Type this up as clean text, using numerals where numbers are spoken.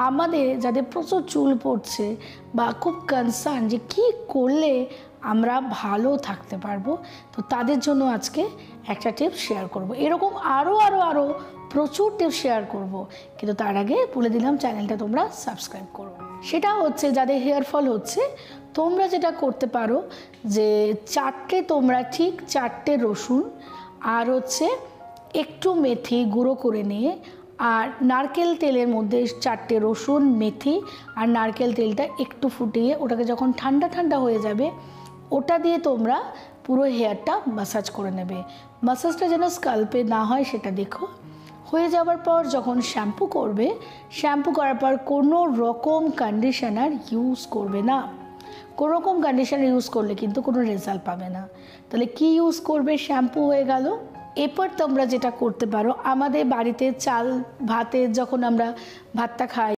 আমাদের যাদের প্রচুর চুল পড়ছে বা খুব কনসার্ন যে কী করলে আমরা ভালো থাকতে পারবো, তো তাদের জন্য আজকে একটা টিপস শেয়ার করব। এরকম আরও প্রচুর টিপস শেয়ার করব, কিন্তু তার আগে বলে দিলাম চ্যানেলটা তোমরা সাবস্ক্রাইব করো। সেটা হচ্ছে যাদের হেয়ার ফল হচ্ছে, তোমরা যেটা করতে পারো যে তোমরা ঠিক 4টে রসুন আর হচ্ছে একটু মেথি গুঁড়ো করে নিয়ে আর নারকেল তেলের মধ্যে 4টে রসুন, মেথি আর নারকেল তেলটা একটু ফুটিয়ে ওটাকে যখন ঠান্ডা ঠান্ডা হয়ে যাবে ওটা দিয়ে তোমরা পুরো হেয়ারটা ম্যাসাজ করে নেবে। ম্যাসাজটা যেন স্কাল্পে না হয় সেটা দেখো। হয়ে যাওয়ার পর যখন শ্যাম্পু করবে, শ্যাম্পু করার পর কোনো রকম কন্ডিশনার ইউজ করবে না। কোনো রকম কন্ডিশনার ইউজ করলে কিন্তু কোনো রেজাল্ট পাবে না। তাহলে কি ইউজ করবে? শ্যাম্পু হয়ে গেল। এরপর তোমরা যেটা করতে পারো, আমাদের বাড়িতে চাল ভাতের যখন আমরা ভাতটা খাই